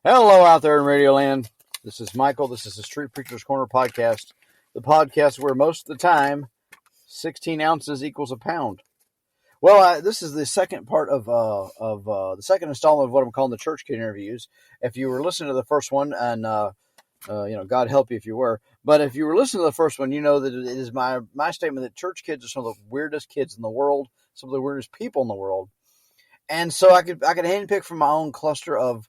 Hello out there in Radio Land. This is Michael. This is the Street Preacher's Corner podcast, the podcast where most of the time 16 ounces equals a pound. Well, this is the second part of the second installment of what I'm calling the Church Kid interviews. If you were listening to the first one, and God help you if you were, but if you were listening to the first one, you know that it is my statement that church kids are some of the weirdest kids in the world, some of the weirdest people in the world, and so I could handpick from my own cluster of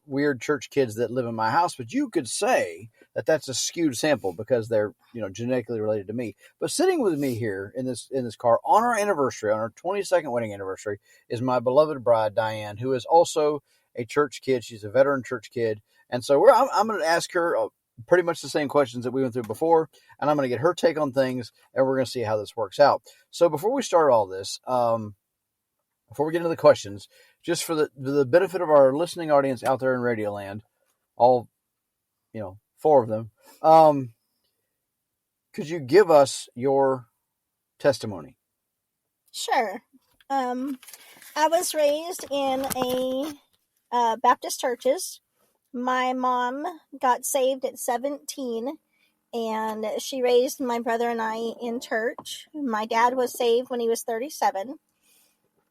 weird church kids that live in my house, but you could say that that's a skewed sample because they're, genetically related to me. But sitting with me here in this car on our anniversary, on our 22nd wedding anniversary, is my beloved bride, Dianne, who is also a church kid. She's a veteran church kid. And so I'm going to ask her pretty much the same questions that we went through before, and I'm going to get her take on things, and we're going to see how this works out. So before we start all this, before we get into the questions, just for the benefit of our listening audience out there in Radio Land, all, four of them, could you give us your testimony? Sure. I was raised in a Baptist churches. My mom got saved at 17, and she raised my brother and I in church. My dad was saved when he was 37.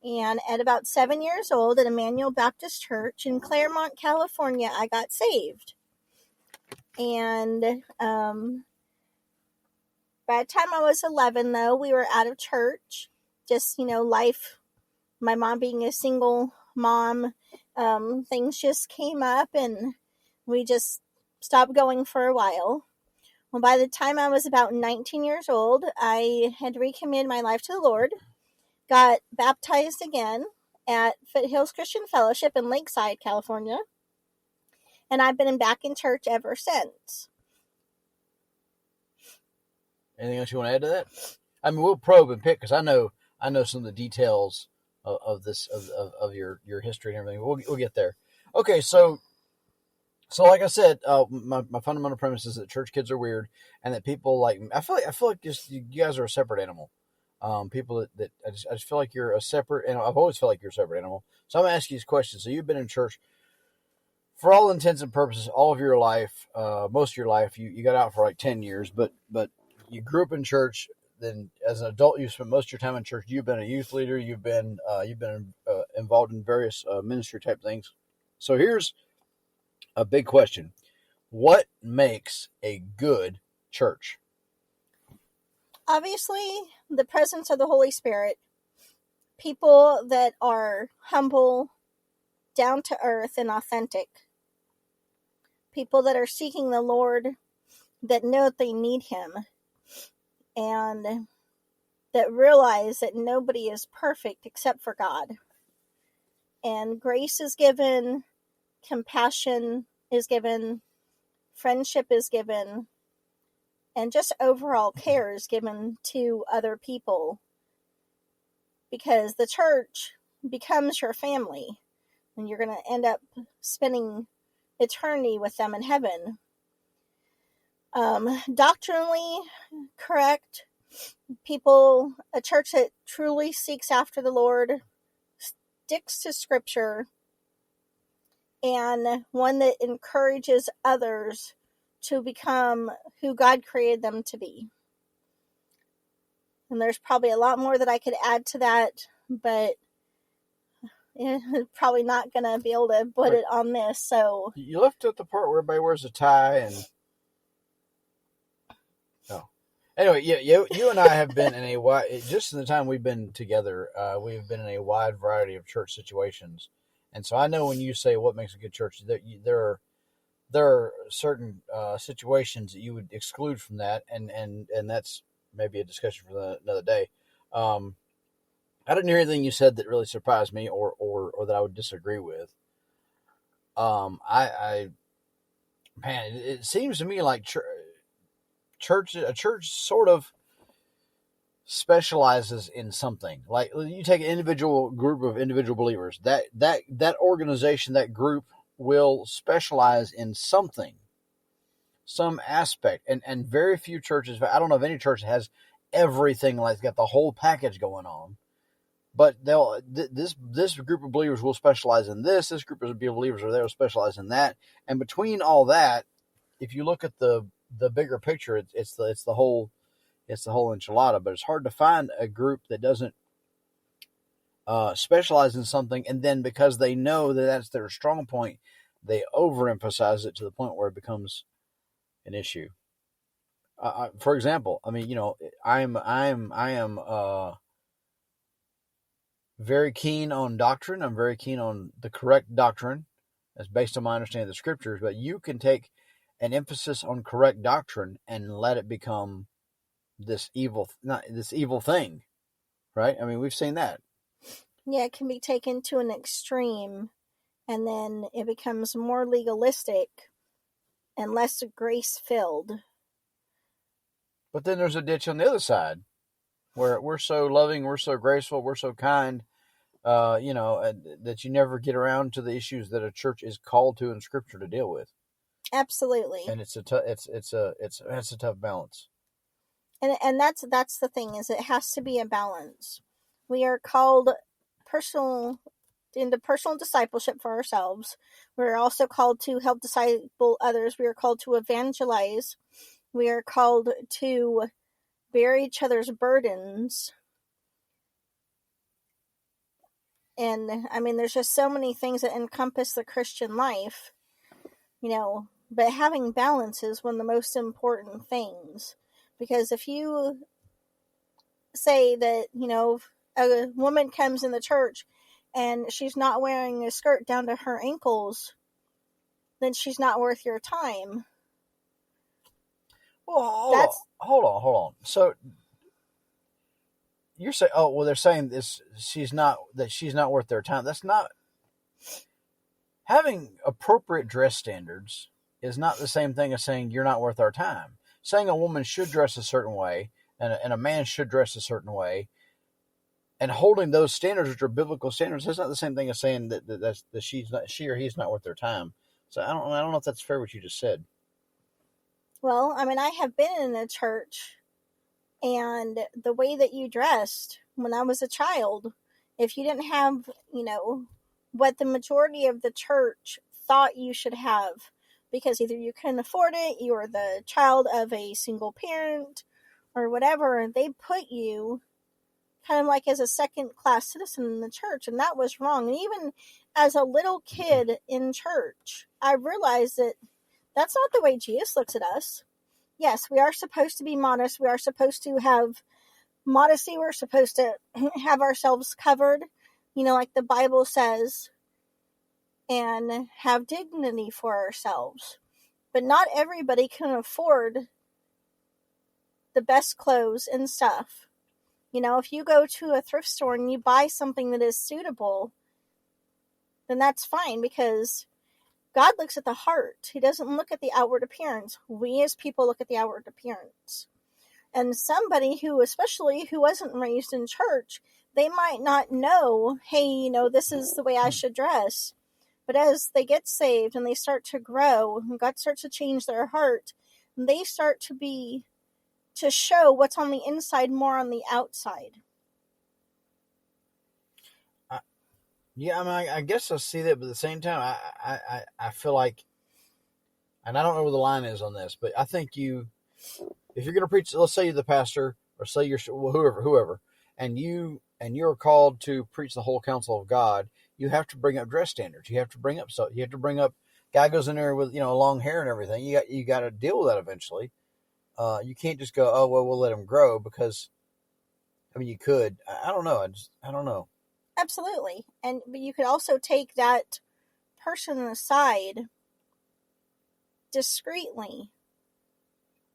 And at about 7 years old at Emmanuel Baptist Church in Claremont, California, I got saved. And by the time I was 11, though, we were out of church. Just, life, my mom being a single mom, things just came up and we just stopped going for a while. Well, by the time I was about 19 years old, I had recommitted my life to the Lord. Got baptized again at Foothills Christian Fellowship in Lakeside, California. And I've been back in church ever since. Anything else you want to add to that? I mean, we'll probe and pick because I know some of the details of this of your history and everything. We'll get there. Okay, so like I said, my fundamental premise is that church kids are weird and that people like I feel like just you guys are a separate animal. People that I just feel like you're a separate, and I've always felt like you're a separate animal. So I'm asking you these questions. So you've been in church for all intents and purposes, all of your life, most of your life. You got out for like 10 years, but you grew up in church. Then as an adult, you spent most of your time in church. You've been a youth leader. You've been involved in various ministry type things. So here's a big question: what makes a good church? Obviously, the presence of the Holy Spirit, people that are humble, down to earth, and authentic, people that are seeking the Lord, that know that they need Him, and that realize that nobody is perfect except for God. And grace is given, compassion is given, friendship is given, and just overall care is given to other people, because the church becomes your family and you're going to end up spending eternity with them in heaven. Doctrinally correct people, a church that truly seeks after the Lord, sticks to scripture, and one that encourages others to become who God created them to be. And there's probably a lot more that I could add to that, but probably not going to be able to put it on this. So you left out the part where everybody wears a tie and... Oh. Anyway, yeah, you and I have been in a wide... Just in the time we've been together, we've been in a wide variety of church situations. And so I know when you say what makes a good church, there are certain situations that you would exclude from that, and that's maybe a discussion for another day. I didn't hear anything you said that really surprised me or that I would disagree with. It seems to me like a church sort of specializes in something. Like you take an individual group of individual believers, that organization, that group will specialize in something, some aspect, and very few churches, I don't know of any church that has everything, like got the whole package going on. But this group of believers will specialize in this. This group of believers are there will specialize in that. And between all that, if you look at the bigger picture, it's the whole enchilada. But it's hard to find a group that doesn't specialize in something, and then because they know that that's their strong point, they overemphasize it to the point where it becomes an issue. For example, I mean, I am very keen on doctrine. I'm very keen on the correct doctrine, as based on my understanding of the scriptures. But you can take an emphasis on correct doctrine and let it become this evil thing, right? I mean, we've seen that. Yeah, it can be taken to an extreme, and then it becomes more legalistic and less grace-filled. But then there's a ditch on the other side, where we're so loving, we're so graceful, we're so kind, that you never get around to the issues that a church is called to in Scripture to deal with. Absolutely. And it's a tough balance. And that's the thing, is it has to be a balance. We are called into personal discipleship for ourselves. We're also called to help disciple others. We are called to evangelize. We are called to bear each other's burdens. And I mean, there's just so many things that encompass the Christian life, but having balance is one of the most important things. Because if you say that, a woman comes in the church and she's not wearing a skirt down to her ankles, then she's not worth your time. Well, hold on. So you're saying, they're saying this, she's not worth their time. That's not, having appropriate dress standards is not the same thing as saying you're not worth our time. Saying a woman should dress a certain way and a man should dress a certain way, and holding those standards, which are biblical standards, is not the same thing as saying that she or he's not worth their time. So I don't know if that's fair what you just said. Well, I mean, I have been in a church, and the way that you dressed when I was a child, if you didn't have, what the majority of the church thought you should have, because either you couldn't afford it, you were the child of a single parent, or whatever, they put you kind of like as a second-class citizen in the church, and that was wrong. And even as a little kid in church, I realized that that's not the way Jesus looks at us. Yes, we are supposed to be modest. We are supposed to have modesty. We're supposed to have ourselves covered, like the Bible says, and have dignity for ourselves. But not everybody can afford the best clothes and stuff. If you go to a thrift store and you buy something that is suitable, then that's fine, because God looks at the heart. He doesn't look at the outward appearance. We as people look at the outward appearance. And somebody who wasn't raised in church, they might not know, hey, this is the way I should dress. But as they get saved and they start to grow, and God starts to change their heart, they start to show what's on the inside more on the outside. Yeah, I mean, I guess I see that, but at the same time, I feel like, and I don't know where the line is on this, but I think if you're going to preach, let's say you're the pastor, or say you're whoever, and you're called to preach the whole counsel of God, you have to bring up dress standards. You have to bring up guy goes in there with long hair and everything. You got to deal with that eventually. You can't just go, oh well, we'll let him grow, because, I mean, you could. I don't know. I don't know. Absolutely. But you could also take that person aside discreetly.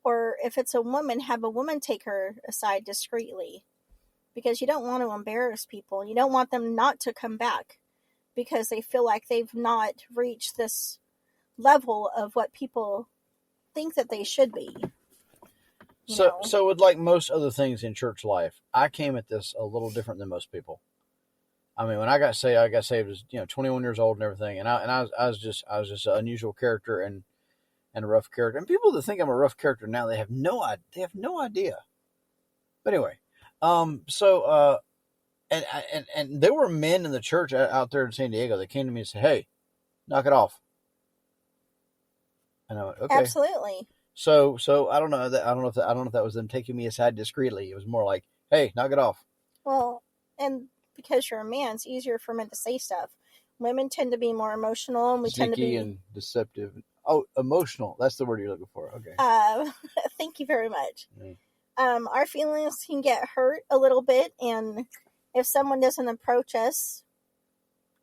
Or if it's a woman, have a woman take her aside discreetly. Because you don't want to embarrass people. You don't want them not to come back because they feel like they've not reached this level of what people think that they should be. So with like most other things in church life, I came at this a little different than most people. I mean, when I got saved as 21 years old and everything, and I was just an unusual character and a rough character. And people that think I'm a rough character now, they have no idea. But anyway, so And there were men in the church out there in San Diego that came to me and said, "Hey, knock it off." And I went, "Okay." Absolutely. So I don't know that I don't know if that was them taking me aside discreetly. It was more like, "Hey, knock it off." Well, and because you're a man, it's easier for men to say stuff. Women tend to be more emotional, and we tend to Sneaky be and deceptive. Oh, emotional. That's the word you're looking for. Okay. thank you very much. Yeah. Our feelings can get hurt a little bit, and if someone doesn't approach us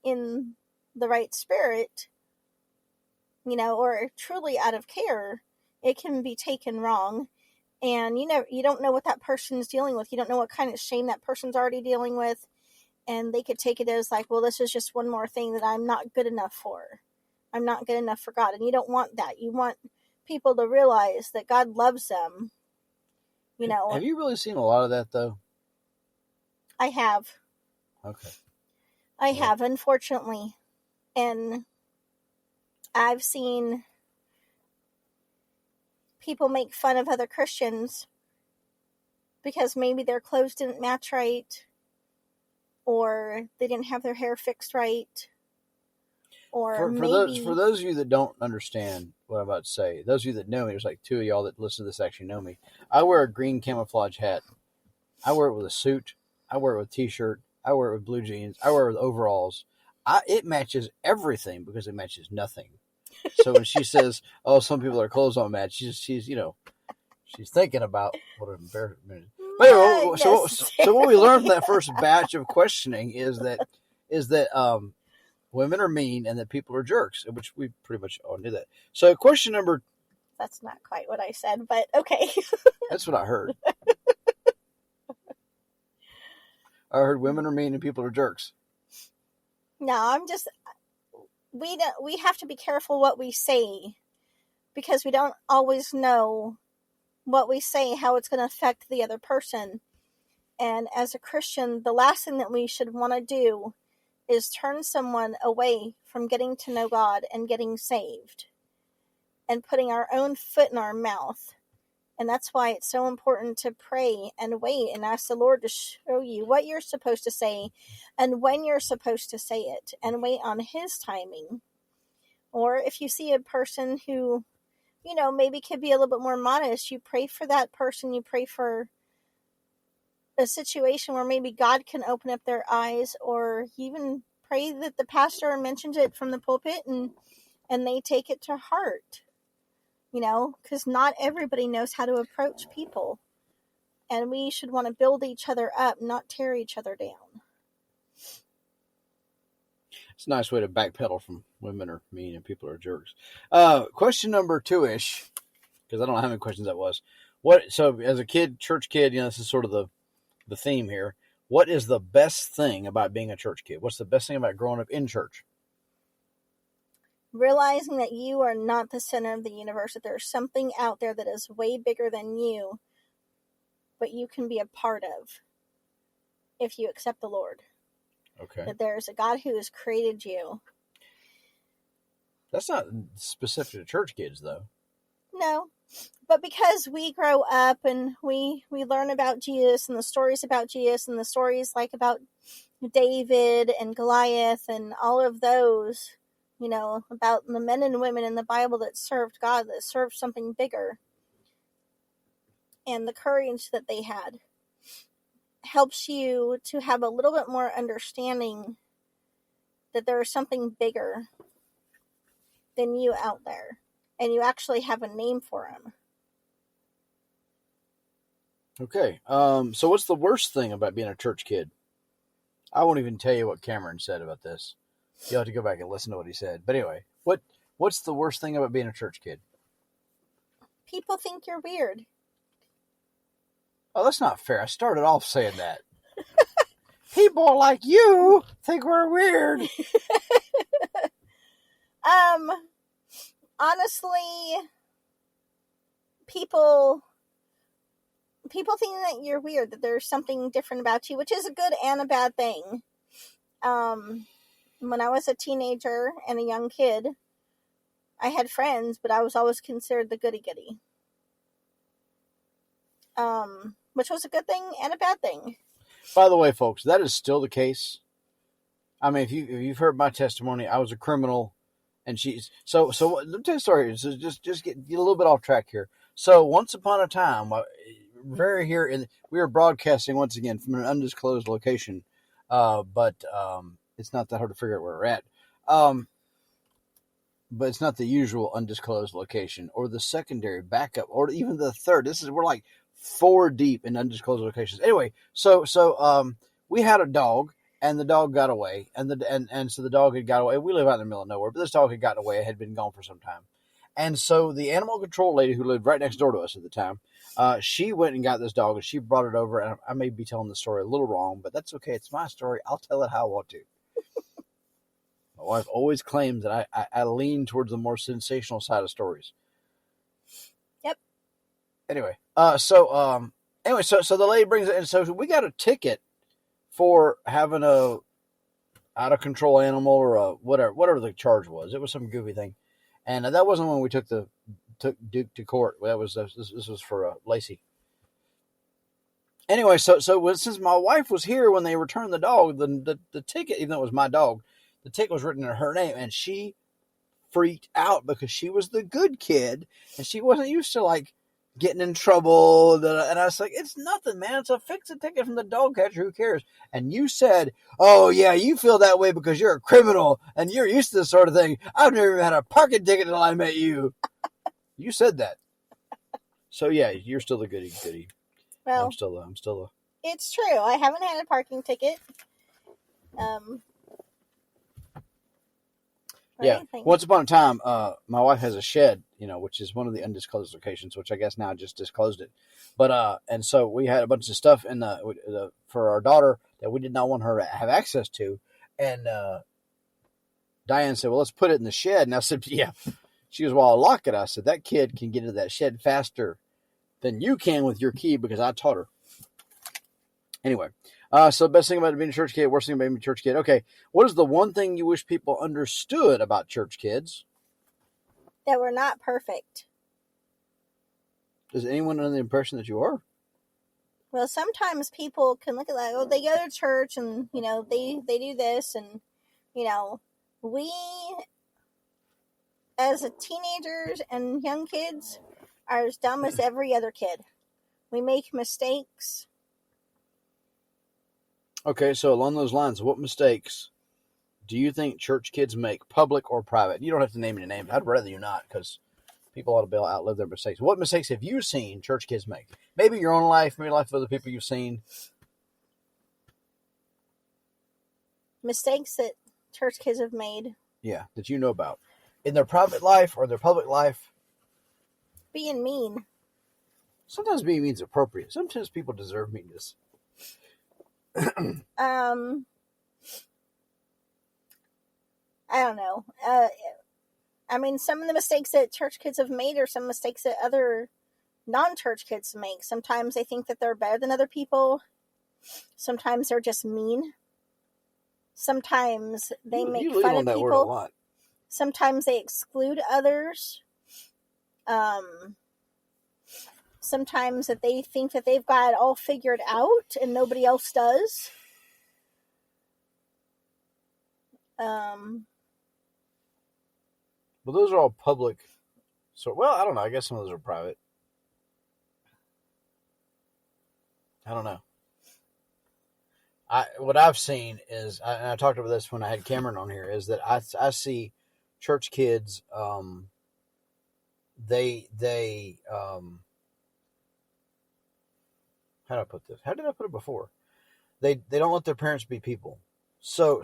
in the right spirit, or truly out of care, it can be taken wrong. And you don't know what that person's dealing with. You don't know what kind of shame that person's already dealing with, and they could take it as like, well, this is just one more thing that I'm not good enough for. I'm not good enough for God, and you don't want that. You want people to realize that God loves them. Have you really seen a lot of that though? I have. Okay. I have, unfortunately. And I've seen people make fun of other Christians because maybe their clothes didn't match right, or they didn't have their hair fixed right, or for those of you that don't understand what I'm about to say, those of you that know me, there's like two of y'all that listen to this actually know me. I wear a green camouflage hat. I wear it with a suit. I wear it with a t-shirt. I wear it with blue jeans. I wear it with overalls. It matches everything because it matches nothing. So when she says, "Oh, some people their clothes don't match," she's she's thinking about what an embarrassment. But anyway, so what we learned from that first batch of questioning is that women are mean and that people are jerks, which we pretty much all knew that. So question number. That's not quite what I said, but okay. That's what I heard. I heard women are mean and people are jerks. No, we have to be careful what we say, because we don't always know what we say, how it's going to affect the other person. And as a Christian, the last thing that we should want to do is turn someone away from getting to know God and getting saved and putting our own foot in our mouth. And that's why it's so important to pray and wait and ask the Lord to show you what you're supposed to say and when you're supposed to say it, and wait on His timing. Or if you see a person who, maybe could be a little bit more modest, you pray for that person. You pray for a situation where maybe God can open up their eyes, or you even pray that the pastor mentions it from the pulpit and they take it to heart. Because not everybody knows how to approach people. And we should want to build each other up, not tear each other down. It's a nice way to backpedal from women are mean and people are jerks. Question number 2-ish, because I don't know how many questions that was. So as a kid, church kid, this is sort of the theme here. What is the best thing about being a church kid? What's the best thing about growing up in church? Realizing that you are not the center of the universe, that there's something out there that is way bigger than you, but you can be a part of if you accept the Lord. Okay. That there's a God who has created you. That's not specific to church kids, though. No, but because we grow up and we learn about Jesus and the stories about Jesus and the stories like about David and Goliath and all of those, about the men and women in the Bible that served God, that served something bigger, and the courage that they had, helps you to have a little bit more understanding that there is something bigger than you out there, and you actually have a name for him. Okay. So what's the worst thing about being a church kid? I won't even tell you what Cameron said about this. You'll have to go back and listen to what he said. But anyway, what's the worst thing about being a church kid? People think you're weird. Oh, that's not fair. I started off saying that. People like you think we're weird. Honestly, people think that you're weird, that there's something different about you, which is a good and a bad thing. When I was a teenager and a young kid, I had friends, but I was always considered the goody-goody. Which was a good thing and a bad thing. By the way, folks, that is still the case. I mean, if you've heard my testimony, I was a criminal, and she's so. Let me tell you a story. So just get a little bit off track here. So once upon a time, we were broadcasting once again from an undisclosed location, but it's not that hard to figure out where we're at. But it's not the usual undisclosed location or the secondary backup or even the third. We're like 4 deep in undisclosed locations. Anyway, so we had a dog and the dog got away and so the dog had got away. We live out in the middle of nowhere, but this dog had gotten away. It had been gone for some time. And so the animal control lady who lived right next door to us at the time, she went and got this dog and she brought it over. And I may be telling the story a little wrong, but that's okay. It's my story. I'll tell it how I want to. My wife always claims that I lean towards the more sensational side of stories. Yep. Anyway, so the lady brings it, and so we got a ticket for having a out of control animal or a whatever the charge was. It was some goofy thing, and that wasn't when we took Duke to court. That was this was for Lacey. Anyway, so since my wife was here when they returned the dog, the ticket, even though it was my dog, the ticket was written in her name, and she freaked out because she was the good kid, and she wasn't used to, like, getting in trouble. And I was like, it's nothing, man. It's a fix-it ticket from the dog catcher. Who cares? And you said, oh, yeah, you feel that way because you're a criminal, and you're used to this sort of thing. I've never even had a parking ticket until I met you. You said that. So, yeah, you're still the goody. Well, I'm still the... It's true. I haven't had a parking ticket. Yeah. Once upon a time, my wife has a shed, which is one of the undisclosed locations, which I guess now I just disclosed it. But and so we had a bunch of stuff in for our daughter that we did not want her to have access to, and Dianne said, "Well, let's put it in the shed." And I said, "Yeah." She goes, "Well, I'll lock it." I said, "That kid can get into that shed faster than you can with your key because I taught her." Anyway. So best thing about being a church kid, worst thing about being a church kid. Okay, what is the one thing you wish people understood about church kids? That we're not perfect. Is anyone under the impression that you are? Well, sometimes people can look at like, oh, they go to church and, they do this and, we as teenagers and young kids are as dumb as every other kid. We make mistakes. Okay, so along those lines, what mistakes do you think church kids make, public or private? You don't have to name any names. I'd rather you not, because people ought to be able to outlive their mistakes. What mistakes have you seen church kids make? Maybe your own life, maybe life of other people you've seen. Mistakes that church kids have made. Yeah, that you know about. In their private life or their public life. Being mean. Sometimes being mean is appropriate. Sometimes people deserve meanness. I don't know. I mean, some of the mistakes that church kids have made are some mistakes that other non-church kids make. Sometimes they think that they're better than other people. Sometimes they're just mean. Sometimes they make fun of people. Word a lot. Sometimes they exclude others. Sometimes that they think that they've got it all figured out and nobody else does. Well, those are all public. So, well, I don't know. I guess some of those are private. I don't know. What I've seen is, and I talked about this when I had Cameron on here, is that I see church kids, they how do I put this? How did I put it before? They don't let their parents be people. So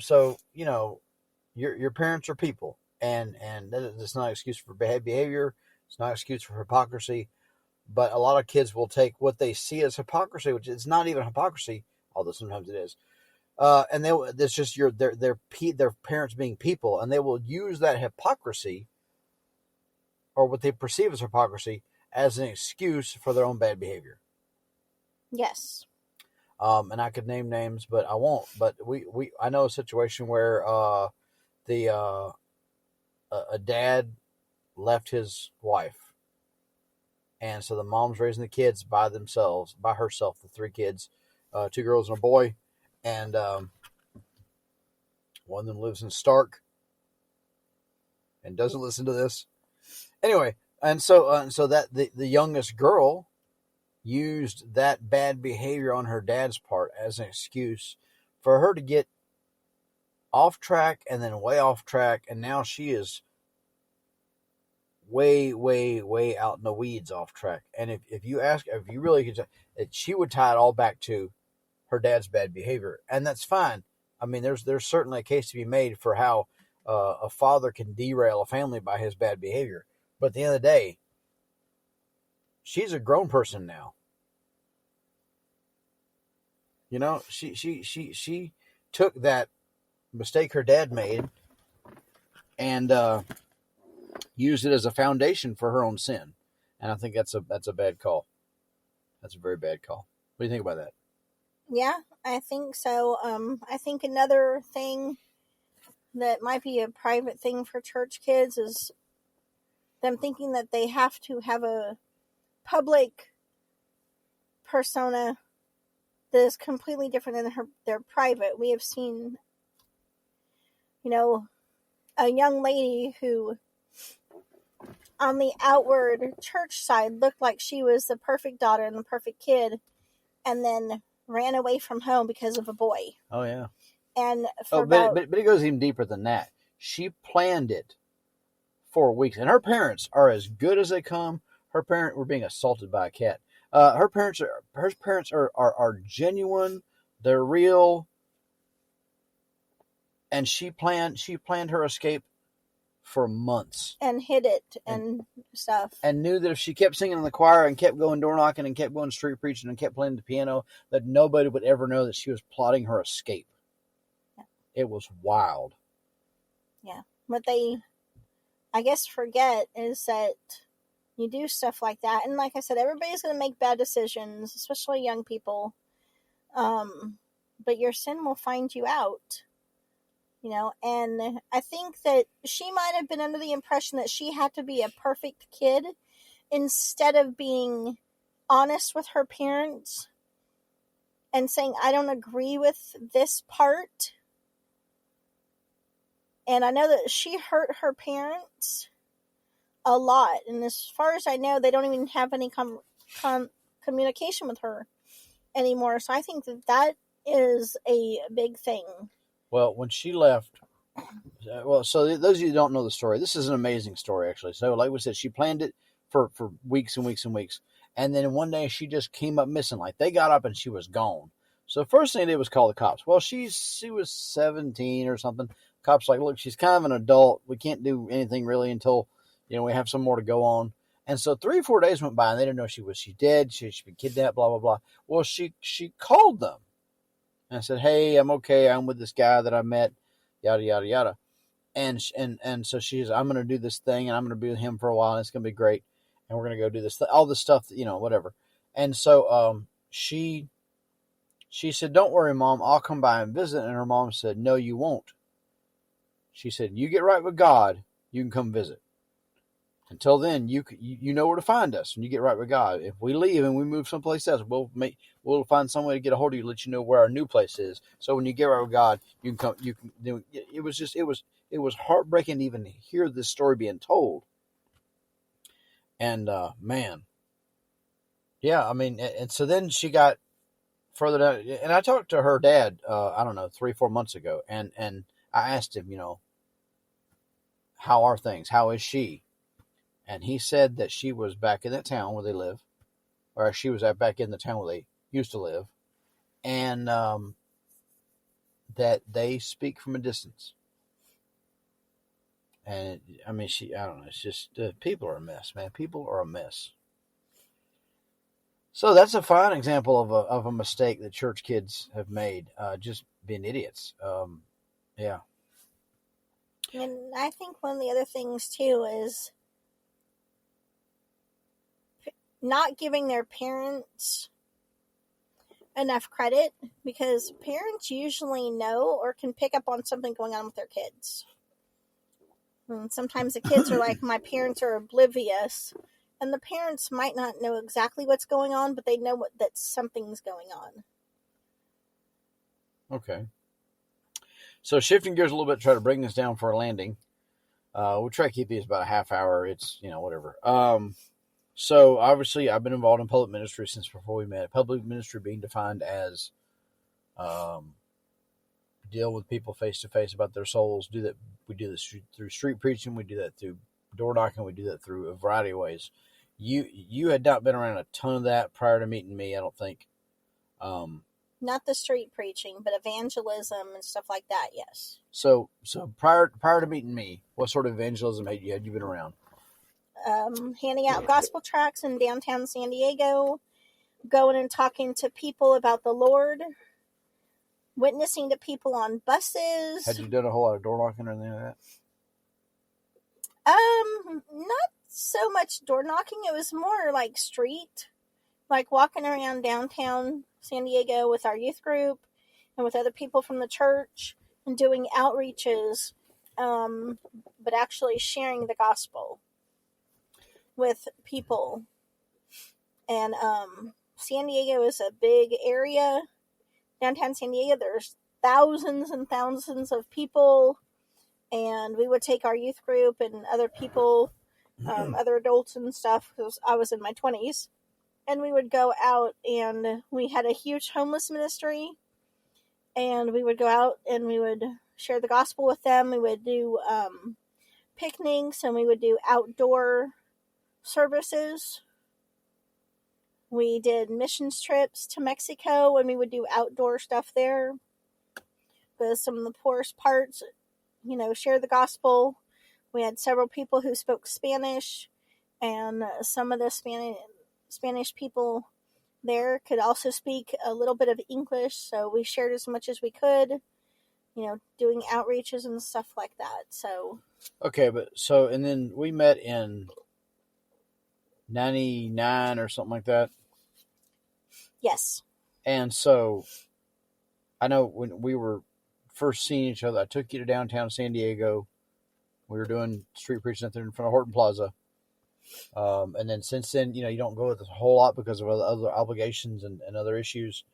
your parents are people, and that's not an excuse for bad behavior. It's not an excuse for hypocrisy. But a lot of kids will take what they see as hypocrisy, which is not even hypocrisy, although sometimes it is. And that's just their parents being people, and they will use that hypocrisy, or what they perceive as hypocrisy, as an excuse for their own bad behavior. Yes. And I could name names, but I won't. But I know a situation where a dad left his wife, and so the mom's raising the kids by herself, the 3 kids, 2 girls and a boy, and one of them lives in Stark and doesn't listen to this. Anyway, and so that the youngest girl used that bad behavior on her dad's part as an excuse for her to get off track and then way off track, and now she is way, way, way out in the weeds off track. And if you really could, she would tie it all back to her dad's bad behavior, and that's fine. I mean, there's certainly a case to be made for how a father can derail a family by his bad behavior. But at the end of the day, she's a grown person now. You know, she took that mistake her dad made and used it as a foundation for her own sin. And I think that's a bad call. That's a very bad call. What do you think about that? Yeah, I think so. I think another thing that might be a private thing for church kids is them thinking that they have to have a public persona that is completely different than their private. We have seen, a young lady who on the outward church side looked like she was the perfect daughter and the perfect kid, and then ran away from home because of a boy. Oh, yeah. And but it goes even deeper than that. She planned it for weeks, and her parents are as good as they come. Her parents were being assaulted by a cat. Her parents are genuine. They're real, and she planned her escape for months and hid it and stuff, and knew that if she kept singing in the choir and kept going door knocking and kept going street preaching and kept playing the piano, that nobody would ever know that she was plotting her escape. Yeah. It was wild. Yeah. What they, I guess, forget is that you do stuff like that, and like I said, everybody's going to make bad decisions, especially young people, but your sin will find you out. And I think that she might have been under the impression that she had to be a perfect kid instead of being honest with her parents and saying, I don't agree with this part. And I know that she hurt her parents a lot. And as far as I know, they don't even have any communication with her anymore. So I think that is a big thing. Well, when she left, so those of you who don't know the story, this is an amazing story, actually. So like we said, she planned it for weeks and weeks and weeks. And then one day she just came up missing. Like, they got up and she was gone. So the first thing they did was call the cops. Well, she was 17 or something. Cops like, look, she's kind of an adult. We can't do anything really until, we have some more to go on. And so 3 or 4 days went by and they didn't know she dead. She'd been kidnapped, blah, blah, blah. Well, she called them. And I said, hey, I'm okay. I'm with this guy that I met, yada, yada, yada. And so she's, I'm going to do this thing, and I'm going to be with him for a while, and it's going to be great. And we're going to go do this, all this stuff, whatever. And so she said, don't worry, Mom, I'll come by and visit. And her mom said, no, you won't. She said, you get right with God, you can come visit. Until then, you know where to find us when you get right with God. If we leave and we move someplace else, we'll find some way to get a hold of you, let you know where our new place is. So when you get right with God, you can come. It was heartbreaking to even hear this story being told. And man, yeah, I mean, and so then she got further down, and I talked to her dad. I don't know, 3-4 months ago, and I asked him, how are things? How is she? And he said that she was back in that town where they live, or she was back in the town where they used to live, and that they speak from a distance. And I mean, I don't know. It's just people are a mess, man. People are a mess. So that's a fine example of a mistake that church kids have made, just being idiots. Yeah. And I think one of the other things too is not giving their parents enough credit, because parents usually know or can pick up on something going on with their kids. And sometimes the kids are like, my parents are oblivious, and the parents might not know exactly what's going on, but they know that something's going on. Okay. So shifting gears a little bit, try to bring this down for a landing. We'll try to keep these about a half hour. It's, whatever. So obviously I've been involved in public ministry since before we met. Public ministry being defined as deal with people face to face about their souls. We do this through street preaching. We do that through door knocking. We do that through a variety of ways. You had not been around a ton of that prior to meeting me, I don't think. Not the street preaching, but evangelism and stuff like that. Yes. So prior to meeting me, what sort of evangelism had you been around? Handing out gospel tracts in downtown San Diego, going and talking to people about the Lord, witnessing to people on buses. Had you done a whole lot of door knocking or anything like that? Not so much door knocking. It was more like street, like walking around downtown San Diego with our youth group and with other people from the church and doing outreaches, but actually sharing the gospel with people. And San Diego is a big area. Downtown San Diego, there's thousands and thousands of people, and we would take our youth group and other people, other adults and stuff, because I was in my 20s, and we would go out, and we had a huge homeless ministry, and we would go out and we would share the gospel with them. We would do picnics, and we would do outdoor services. We did missions trips to Mexico, and we would do outdoor stuff there. But some of the poorest parts, share the gospel. We had several people who spoke Spanish, and some of the Spanish people there could also speak a little bit of English, so we shared as much as we could, doing outreaches and stuff like that. So okay, and then we met in 99 or something like that. Yes. And so I know when we were first seeing each other, I took you to downtown San Diego. We were doing street preaching out there in front of Horton Plaza. And then since then, you don't go with a whole lot because of other obligations and other issues.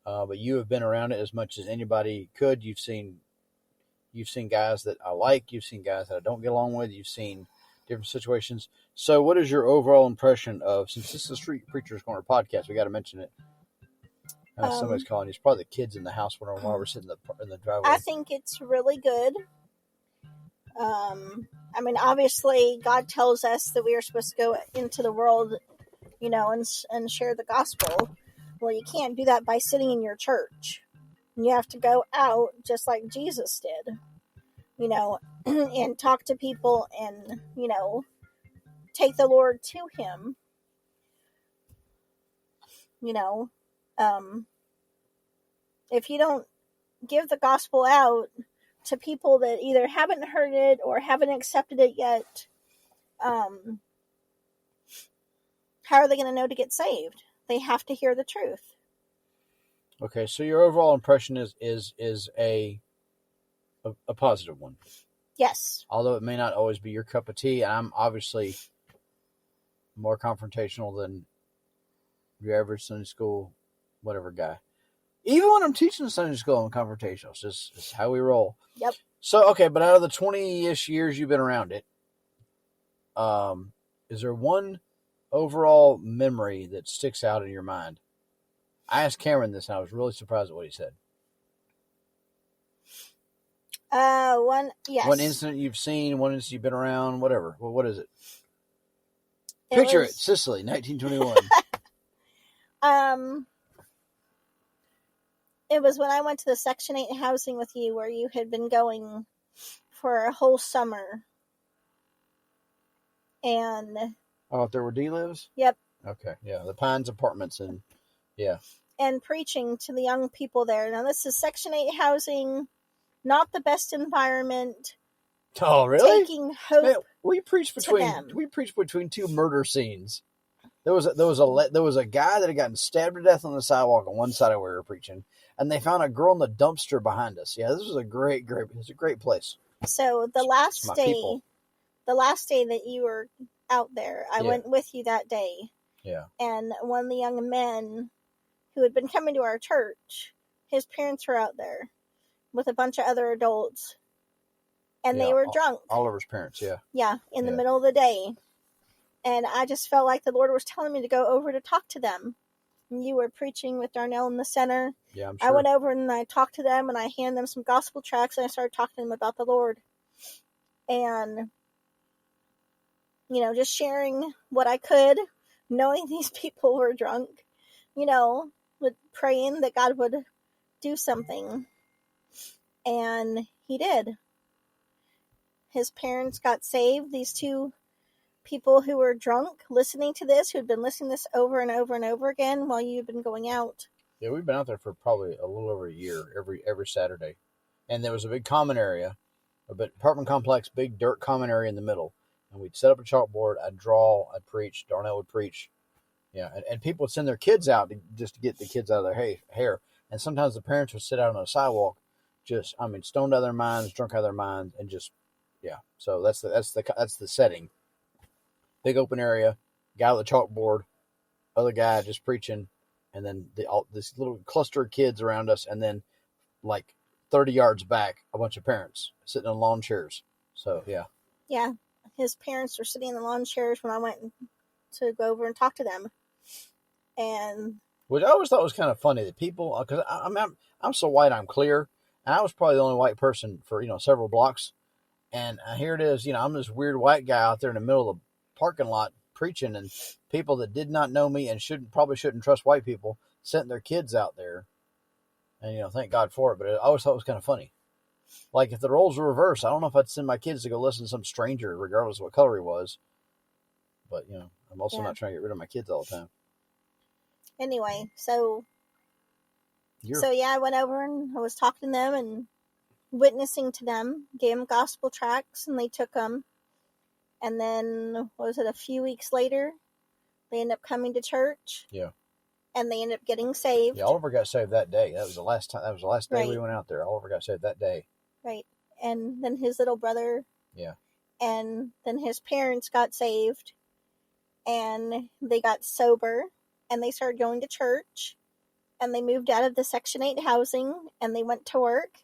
But you have been around it as much as anybody could. You've seen guys that I like. You've seen guys that I don't get along with. You've seen different situations. So what is your overall impression of, since this is a Street Preachers Corner podcast, we got to mention it. Somebody's calling. It's probably the kids in the house while we're sitting in the driveway. I think it's really good. Obviously, God tells us that we are supposed to go into the world, and share the gospel. Well, you can't do that by sitting in your church. You have to go out just like Jesus did, and talk to people and, take the Lord to Him. If you don't give the gospel out to people that either haven't heard it or haven't accepted it yet, how are they going to know to get saved? They have to hear the truth. Okay, so your overall impression is a positive one. Yes. Although it may not always be your cup of tea. I'm obviously more confrontational than your average Sunday school, whatever guy. Even when I'm teaching Sunday school, I'm confrontational. It's just how we roll. Yep. So, okay, but out of the 20-ish years you've been around it, is there one overall memory that sticks out in your mind? I asked Cameron this, and I was really surprised at what he said. Yes. One incident you've seen, one incident you've been around, whatever. Well, what is it? Picture it, Sicily, 1921. It was when I went to the Section 8 housing with you, where you had been going for a whole summer. And... Oh, there were D-Lives? Yep. Okay, yeah, the Pines Apartments, and yeah. And preaching to the young people there. Now, this is Section 8 housing, not the best environment. Oh, really? Taking hope. Man, we preached between two murder scenes. There was a guy that had gotten stabbed to death on the sidewalk on one side of where we were preaching, and they found a girl in the dumpster behind us. Yeah, this was a great place. So the last day that you were out there, I went with you that day. Yeah. And one of the young men who had been coming to our church his parents were out there with a bunch of other adults, and they were drunk. Oliver's parents, in the middle of the day. And I just felt like the Lord was telling me to go over to talk to them. And you were preaching with Darnell in the center. Yeah, I'm sure. I went over and I talked to them, and I handed them some gospel tracts, and I started talking to them about the Lord. And, just sharing what I could, knowing these people were drunk, with praying that God would do something. And he did. His parents got saved. These two people who were drunk listening to this, who had been listening to this over and over and over again while you've been going out. Yeah, we've been out there for probably a little over a year, every Saturday. And there was a big common area, a bit apartment complex, big dirt common area in the middle. And we'd set up a chalkboard, I'd draw, I'd preach, Darnell would preach. Yeah, and people would send their kids out just to get the kids out of their hair. And sometimes the parents would sit out on the sidewalk, stoned out of their minds, drunk out of their minds, and just, yeah. So that's the setting. Big open area, guy with a chalkboard, other guy just preaching, and then this little cluster of kids around us, and then like 30 yards back, a bunch of parents sitting in lawn chairs. So, yeah. Yeah, his parents were sitting in the lawn chairs when I went to go over and talk to them. And which I always thought was kind of funny that people, because I'm so white I'm clear, and I was probably the only white person for several blocks, and here it is, I'm this weird white guy out there in the middle of the parking lot preaching, and people that did not know me and probably shouldn't trust white people sent their kids out there, and thank God for it. But I always thought it was kind of funny. Like if the roles were reversed, I don't know if I'd send my kids to go listen to some stranger, regardless of what color he was. But I'm also not trying to get rid of my kids all the time. Anyway, so I went over and I was talking to them and witnessing to them, gave them gospel tracts, and they took them. And then, a few weeks later, they ended up coming to church. Yeah. And they ended up getting saved. Yeah, Oliver got saved that day. That was the last time. That was the last day we went out there. Oliver got saved that day. Right. And then his little brother. Yeah. And then his parents got saved. And they got sober. And they started going to church. And they moved out of the Section 8 housing. And they went to work.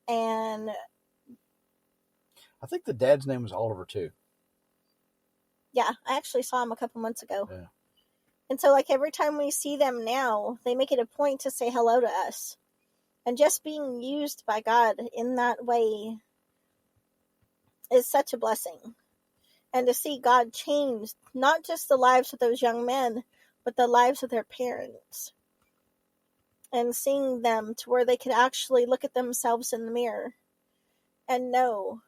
And I think the dad's name was Oliver, too. Yeah, I actually saw him a couple months ago. Yeah. And so, every time we see them now, they make it a point to say hello to us. And just being used by God in that way is such a blessing. And to see God change not just the lives of those young men, but the lives of their parents. And seeing them to where they could actually look at themselves in the mirror and know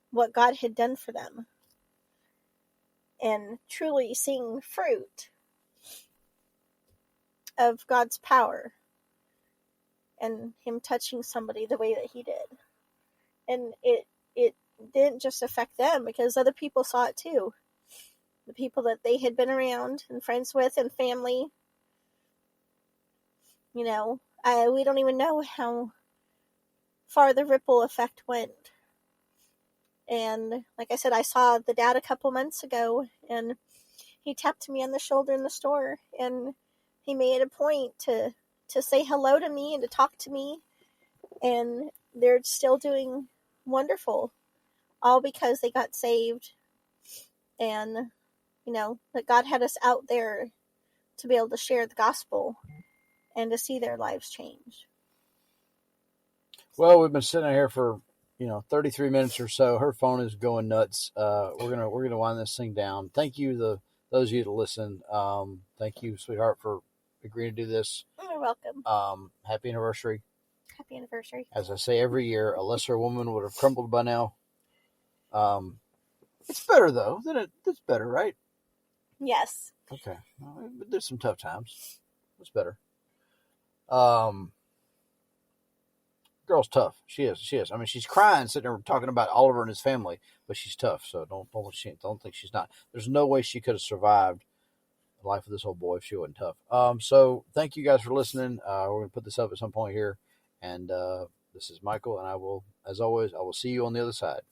what God had done for them. And truly seeing fruit of God's power and him touching somebody the way that he did. And it didn't just affect them, because other people saw it too. The people that they had been around and friends with and family. We don't even know how far the ripple effect went. And like I said, I saw the dad a couple months ago, and he tapped me on the shoulder in the store, and he made a point to say hello to me and to talk to me. And they're still doing wonderful, all because they got saved. And, that God had us out there to be able to share the gospel and to see their lives change. Well, we've been sitting here for 33 minutes or so. Her phone is going nuts. We're gonna wind this thing down. Thank you, those of you that listen. Thank you, sweetheart, for agreeing to do this. You're welcome. Happy anniversary. Happy anniversary. As I say every year, a lesser woman would have crumbled by now. It's better though. It's better, right? Yes. Okay. Well, there's some tough times. It's better. Girl's tough. She is. I mean, she's crying, sitting there talking about Oliver and his family, but she's tough. So don't think she's not. There's no way she could have survived the life of this old boy if she wasn't tough. So thank you guys for listening. We're gonna put this up at some point here, and this is Michael, and I will, as always, I will see you on the other side.